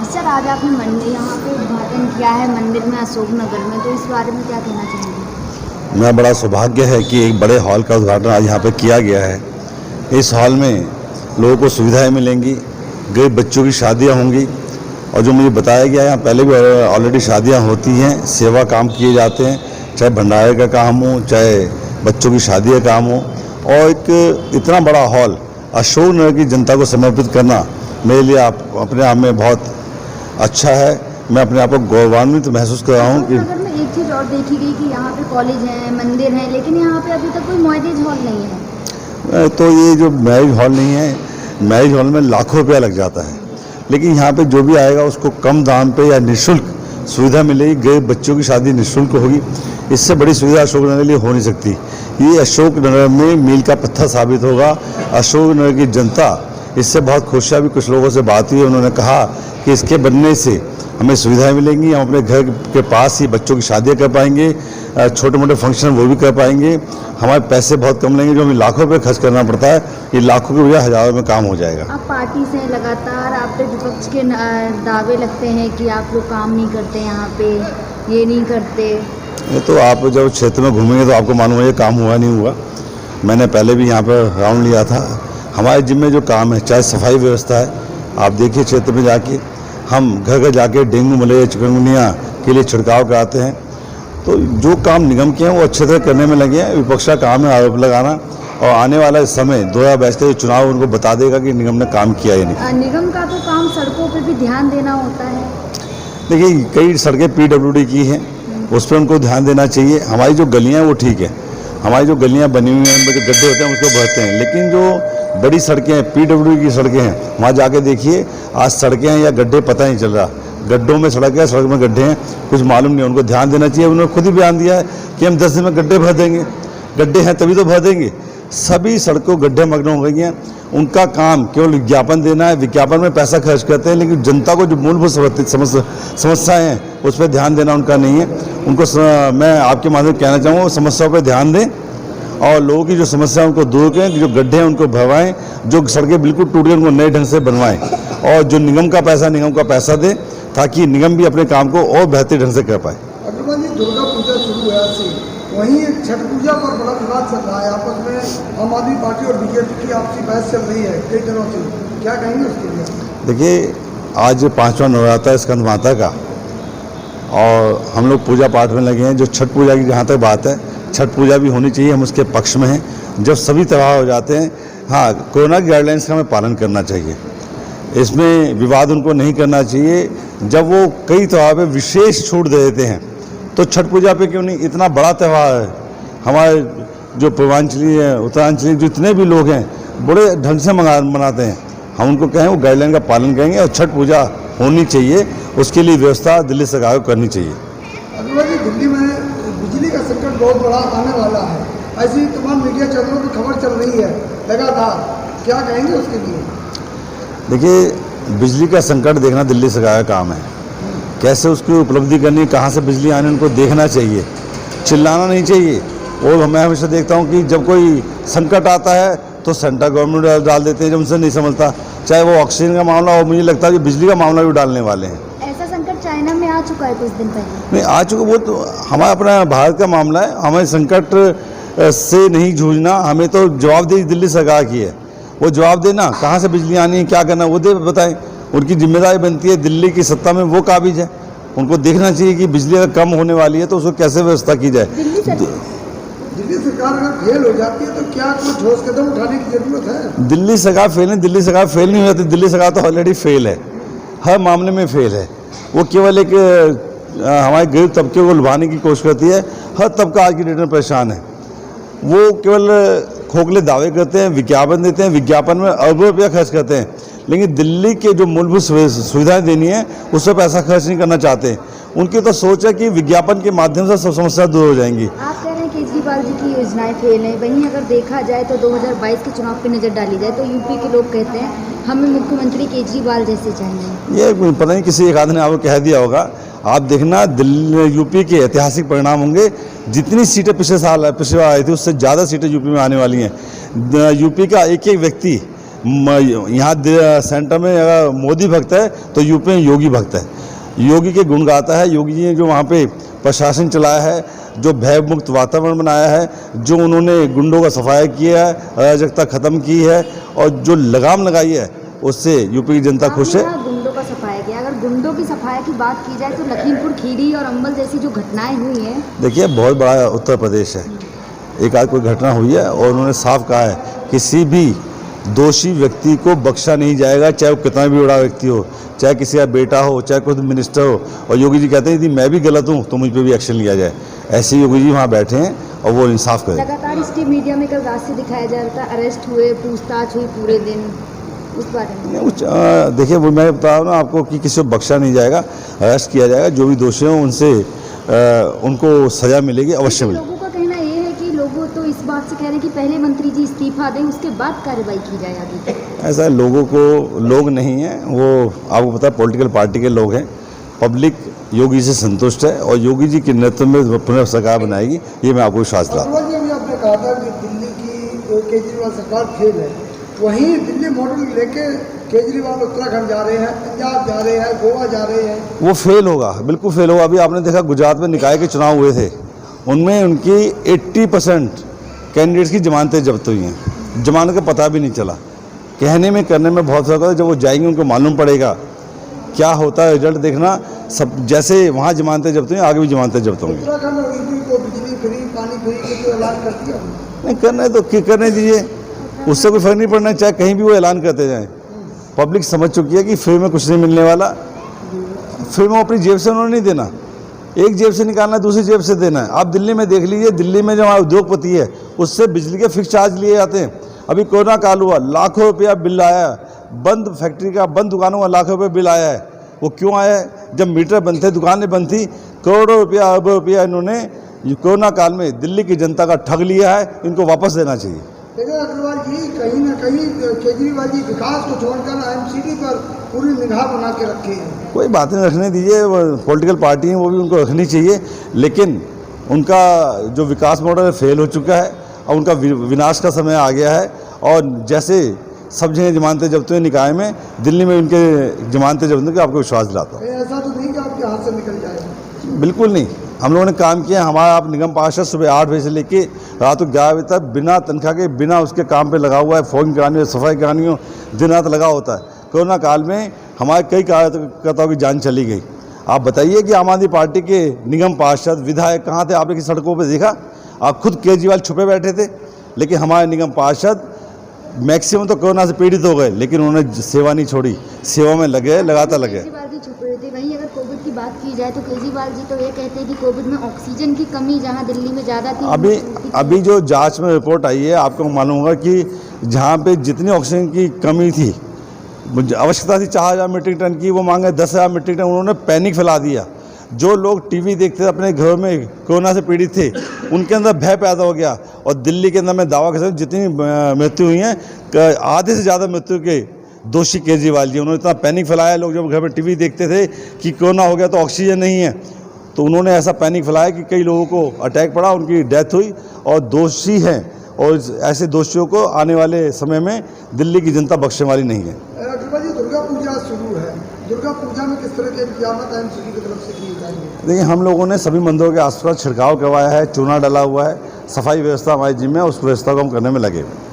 Sir आज आपने मंदिर यहाँ पे उद्घाटन किया है मंदिर में अशोक नगर में, तो इस बारे में क्या कहना चाहेंगे? मैं बड़ा सौभाग्य है कि एक बड़े हॉल का उद्घाटन आज यहाँ पे किया गया है। इस हॉल में लोगों को सुविधाएं मिलेंगी, गरीब बच्चों की शादियाँ होंगी और जो मुझे बताया गया है यहाँ पहले भी ऑलरेडी शादियाँ होती हैं, सेवा काम किए जाते हैं, चाहे भंडारे का काम हो, चाहे बच्चों की शादी का काम हो। और एक इतना बड़ा हॉल अशोक नगर की जनता को समर्पित करना मेरे लिए अपने आप में बहुत अच्छा है। मैं अपने आप को गौरवान्वित महसूस कर रहा हूँ कि अशोक नगर में एक चीज़ और देखी गई कि यहाँ पे कॉलेज हैं, मंदिर हैं, लेकिन यहाँ पे अभी तक कोई मैरिज हॉल नहीं है। तो ये जो मैरिज हॉल नहीं है, मैरिज हॉल में लाखों रुपया लग जाता है, लेकिन यहाँ पे जो भी आएगा उसको कम दाम पे या निःशुल्क सुविधा मिलेगी। गरीब बच्चों की शादी निःशुल्क होगी। इससे बड़ी सुविधा अशोक नगर के लिए हो नहीं सकती। ये अशोक नगर में मील का पत्थर साबित होगा। अशोक नगर की जनता इससे बहुत खुश है। अभी कुछ लोगों से बात हुई, उन्होंने कहा कि इसके बनने से हमें सुविधाएं मिलेंगी, हम अपने घर के पास ही बच्चों की शादियां कर पाएंगे, छोटे मोटे फंक्शन वो भी कर पाएंगे। हमारे पैसे बहुत कम लगेंगे, जो हमें लाखों रुपये खर्च करना पड़ता है, ये लाखों के बजाय हज़ारों में काम हो जाएगा। आप पार्टी से लगातार आप पे विपक्ष के दावे लगते हैं कि आप लोग काम नहीं करते, यहाँ पे ये नहीं करते। ये तो आप जब क्षेत्र में घूमेंगे तो आपको मालूम है ये काम हुआ नहीं हुआ। मैंने पहले भी यहाँ पर राउंड लिया था। हमारे जिम्मे जो काम है, चाहे सफाई व्यवस्था है, आप देखिए क्षेत्र में जाके हम घर घर जाके डेंगू मलेरिया चिकनगुनिया के लिए छिड़काव कराते हैं। तो जो काम निगम के हैं वो अच्छे तरह करने में लगे हैं। विपक्ष का काम है आरोप लगाना, और आने वाला समय 2022 का चुनाव उनको बता देगा कि निगम ने काम किया या नहीं। निगम का तो काम सड़कों पर भी ध्यान देना होता है। देखिए कई सड़कें PWD की हैं, उस पर उनको ध्यान देना चाहिए। हमारी जो गलियाँ हैं वो ठीक है, हमारी जो गलियाँ बनी हुई हैं उनमें जो गड्ढे होते हैं उसको भरते हैं, लेकिन जो बड़ी सड़कें हैं, PWD की सड़कें हैं, वहाँ जाके देखिए आज सड़कें हैं या गड्ढे पता नहीं चल रहा। गड्ढों में सड़क है, सड़क में गड्ढे हैं, कुछ मालूम नहीं। उनको ध्यान देना चाहिए। उन्होंने खुद ही बयान दिया है कि हम 10 दिन में गड्ढे भर देंगे। गड्ढे हैं तभी तो भर देंगे। सभी सड़कों गड्ढे मग्न हो गई हैं। उनका काम केवल विज्ञापन देना है, विज्ञापन में पैसा खर्च करते हैं, लेकिन जनता को जो मूलभूत समस्याएं हैं उस पर ध्यान देना उनका नहीं है। उनको मैं आपके माध्यम से कहना चाहूँगा समस्याओं पर ध्यान दें और लोगों की जो समस्या उनको दूर करें, जो गड्ढे हैं उनको भरवाएं, जो सड़कें बिल्कुल टूट गई उनको नए ढंग से बनवाएं, और जो निगम का पैसा दें ताकि निगम भी अपने काम को और बेहतर ढंग से कर पाए। अग्रवाल जी, दुर्गा पूजा शुरू हुआ से वहीं एक छठ पूजा पर बड़ा विवाद चल रहा है। आपस में आम आदमी पार्टी और बीजेपी की आपसी बहस चल रही है कई दिनों से, क्या कहेंगे उसके लिए? देखिए आज 5वां नवरात्र है स्कंद माता का, और हम लोग पूजा पाठ में लगे हैं। जो छठ पूजा की जहाँ तक बात है, छठ पूजा भी होनी चाहिए, हम उसके पक्ष में हैं। जब सभी त्यौहार हो जाते हैं, हाँ कोरोना की गाइडलाइंस का हमें पालन करना चाहिए, इसमें विवाद उनको नहीं करना चाहिए। जब वो कई त्यौहार पे विशेष छूट दे देते हैं तो छठ पूजा पे क्यों नहीं? इतना बड़ा त्यौहार है, हमारे जो पूर्वांचली है, उत्तरांचली जितने भी लोग हैं बड़े ढंग से मनाते हैं। हम उनको कहें वो गाइडलाइन का पालन करेंगे और छठ पूजा होनी चाहिए, उसके लिए व्यवस्था दिल्ली सरकार को करनी चाहिए। अग्रवाल जी, दिल्ली में बिजली का संकट बहुत बड़ा आने वाला है, ऐसी तमाम मीडिया चैनलों की खबर चल रही है लगातार, क्या कहेंगे उसके लिए? देखिए बिजली का संकट देखना दिल्ली सरकार का काम है, कैसे उसकी उपलब्धि करनी, कहाँ से बिजली आने उनको देखना चाहिए, चिल्लाना नहीं चाहिए। और मैं हमेशा देखता हूँ कि जब कोई संकट आता है तो सेंट्रल गवर्नमेंट डाल देते हैं, जब उनसे नहीं समझता, चाहे वो ऑक्सीजन का मामला हो, मुझे लगता है कि बिजली का मामला भी डालने वाले हैं। ऐसा संकट चाइना में आ चुका है कुछ दिन पहले। नहीं आ चुका, वो तो हमारा अपना भारत का मामला है। हमें संकट से नहीं जूझना, हमें तो जवाबदेही दिल्ली सरकार की है। वो जवाब देना कहाँ से बिजली आनी है, क्या करना, वो दे बताएं। उनकी जिम्मेदारी बनती है, दिल्ली की सत्ता में वो काबिज है, उनको देखना चाहिए कि बिजली अगर कम होने वाली है तो उसको कैसे व्यवस्था की जाए। दिल्ली सरकार अगर फेल हो जाती है तो क्या कुछ ठोस कदम उठाने की जरूरत है? दिल्ली सरकार फेल है, दिल्ली सरकार फेल नहीं हो जाती। दिल्ली सरकार तो ऑलरेडी फेल है, हर मामले में फेल है। वो केवल एक हमारे गरीब तबके को लुभाने की कोशिश करती है। हर तबका आज की डेट में परेशान है। वो केवल खोखले दावे करते हैं, विज्ञापन देते हैं, विज्ञापन में अरबों रुपया खर्च करते हैं, लेकिन दिल्ली के जो मूलभूत सुविधाएं देनी है उस पर पैसा खर्च नहीं करना चाहते। उनकी तो सोच है कि विज्ञापन के माध्यम से सब समस्या दूर हो जाएंगी। आप कह रहे हैं केजरीवाल जी की योजनाएं फेल हैं, वहीं अगर देखा जाए तो 2022 के चुनाव पर नज़र डाली जाए तो यूपी के लोग कहते हैं हमें मुख्यमंत्री केजरीवाल जैसे चाहिए। ये पता नहीं किसी एक आदमी ने आपको कह दिया होगा। आप देखना दिल्ली यूपी के ऐतिहासिक परिणाम होंगे। जितनी सीटें पिछले बार आई थी उससे ज़्यादा सीटें यूपी में आने वाली हैं। यूपी का एक एक व्यक्ति यहाँ सेंटर में अगर मोदी भक्त है तो यूपी में योगी भक्त है, योगी के गुण गाता है। योगी जी ने जो वहाँ पे प्रशासन चलाया है, जो भय मुक्त वातावरण बनाया है, जो उन्होंने गुंडों का सफाया किया है, अराजकता खत्म की है और जो लगाम लगाई है, उससे यूपी की जनता खुश है। गुंडों का सफाया किया, अगर गुंडों की सफाया की बात की जाए तो लखीमपुर खीरी और अंबल जैसी जो घटनाएं हुई हैं, देखिए बहुत बड़ा उत्तर प्रदेश है, एक आध कोई घटना हुई है और उन्होंने साफ कहा है किसी भी दोषी व्यक्ति को बख्शा नहीं जाएगा, चाहे वो कितना भी बड़ा व्यक्ति हो, चाहे किसी का बेटा हो, चाहे खुद मिनिस्टर हो। और योगी जी कहते हैं यदि मैं भी गलत हूँ तो मुझ पर भी एक्शन लिया जाए। ऐसे योगी जी वहाँ बैठे हैं और वो इंसाफ करें। लगातार स्टे मीडिया में कल रात से दिखाया जा रहा था, अरेस्ट हुए, पूछताछ हुई पूरे दिन, उस बारे में देखिए वो मैं बता रहा हूँ ना आपको कि किसी को बख्शा नहीं जाएगा, अरेस्ट किया जाएगा। जो भी दोषी हों उनसे उनको सजा मिलेगी, अवश्य मिलेगी। लोगों का कहना ये है कि लोगों तो इस बात से कह रहे हैं कि पहले मंत्री जी इस्तीफा दें, उसके बाद कार्रवाई की जाए आगे। ऐसा लोगों को लोग नहीं हैं, वो आपको पता है पॉलिटिकल पार्टी के लोग हैं। पब्लिक योगी से संतुष्ट है और योगी जी के नेतृत्व में पुनः सरकार बनाएगी, ये मैं आपको विश्वास दिलाता हूँ। अभी आपने कहा था कि दिल्ली की केजरीवाल सरकार फेल है, वहीं दिल्ली मॉडल लेके केजरीवाल उत्तराखंड जा रहे हैं, पंजाब जा रहे हैं, गोवा जा रहे हैं। वो फेल होगा, बिल्कुल फेल होगा। अभी आपने देखा गुजरात में निकाय के चुनाव हुए थे, उनमें उनकी 80% कैंडिडेट्स की जमानतें जब्त हुई हैं, जमानत का पता भी नहीं चला। कहने में करने में बहुत फर्क है, जब वो जाएंगे उनको मालूम पड़ेगा क्या होता है। रिजल्ट देखना, सब जैसे वहाँ जमानतें जब्त हुई आगे भी जमानतें जब्त होंगी। उत्तराखंड और यूपी को बिजली फ्री, पानी फ्री के तो ऐलान कर दिया नहीं करना है तो करने दीजिए, उससे कोई फर्क नहीं पड़ना, चाहे कहीं भी वो ऐलान करते जाएं। पब्लिक समझ चुकी है कि फ्री में कुछ नहीं मिलने वाला। फ्री में अपनी जेब से उन्होंने नहीं देना, एक जेब से निकालना है, दूसरी जेब से देना है। आप दिल्ली में देख लीजिए, दिल्ली में जो हमारा उद्योगपति है उससे बिजली के फिक्स चार्ज लिए जाते हैं। अभी कोरोना काल हुआ, लाखों रुपया बिल आया, बंद फैक्ट्री का, बंद दुकानों का लाखों रुपये बिल आया है। वो क्यों आया है? जब मीटर बंद थे, दुकानें बंद थी, करोड़ों रुपया, अरबों रुपया इन्होंने कोरोना काल में दिल्ली की जनता का ठग लिया है, इनको वापस देना चाहिए। लेकिन अग्रवाल जी कहीं ना कहीं केजरीवाल जी विकास को छोड़कर IMCD पर पूरी निगाह बना के रखे हैं। कोई बात नहीं, रखने दीजिए, पॉलिटिकल पार्टी हैं, वो भी उनको रखनी चाहिए। लेकिन उनका जो विकास मॉडल फेल हो चुका है और उनका विनाश का समय आ गया है। और जैसे सब जगह जमानतें जब्त हुई निकाय में, दिल्ली में उनके जमानतें जब्त हुई, आपको विश्वास दिलाता हूँ। ऐसा तो नहीं कि आपके हाथ से निकल जाएगा? बिल्कुल नहीं, हम लोगों ने काम किया। हमारा आप निगम पार्षद सुबह 8 बजे से लेके रात को 11 बजे तक बिना तनख्वाह के, बिना उसके काम पे लगा हुआ है। फोन करानी हो, सफाई करानी हो, दिन रात लगा होता है। कोरोना काल में हमारे कई कार्यकर्ताओं की जान चली गई। आप बताइए कि आम आदमी पार्टी के निगम पार्षद, विधायक कहाँ थे? आपने किसी सड़कों पर देखा? आप खुद केजरीवाल छुपे बैठे थे, लेकिन हमारे निगम पार्षद मैक्सिमम तो कोरोना से पीड़ित हो गए, लेकिन उन्होंने सेवा नहीं छोड़ी, सेवा में लगे, लगातार लगे। केजरीवाल जी छुप रहे थे। वहीं अगर कोविड की बात की जाए तो केजरीवाल जी तो ये कहते हैं कि कोविड में ऑक्सीजन की कमी जहां दिल्ली में ज़्यादा थी, अभी जो जांच में रिपोर्ट आई है, आपको मालूम होगा कि जहां पे जितनी ऑक्सीजन की कमी थी, आवश्यकता थी 4000 मीट्रिक टन की, वो मांगे 10,000 मीट्रिक टन। उन्होंने पैनिक फैला दिया। जो लोग टीवी देखते थे अपने घरों में, कोरोना से पीड़ित थे, उनके अंदर भय पैदा हो गया। और दिल्ली के अंदर मैं दावा कर सकता हूँ जितनी मृत्यु हुई हैं, आधे से ज़्यादा मृत्यु के दोषी केजरीवाल जी। उन्होंने इतना पैनिक फैलाया, लोग जब घर में टीवी देखते थे कि कोरोना हो गया तो ऑक्सीजन नहीं है, तो उन्होंने ऐसा पैनिक फैलाया कि कई लोगों को अटैक पड़ा, उनकी डेथ हुई। और दोषी हैं, और ऐसे दोषियों को आने वाले समय में दिल्ली की जनता बख्शने वाली नहीं है। अग्रवाल जी दुर्गा पूजा शुरू है, दुर्गा पूजा में किस तरह के इंतजाम IMCD की तरफ से किए जाएंगे? देखिए, हम लोगों ने सभी मंदिरों के आसपास छिड़काव करवाया है, चूना डाला हुआ है, सफाई व्यवस्था हमारी जिम्मे है, उस व्यवस्था को हम करने में लगे हुए हैं।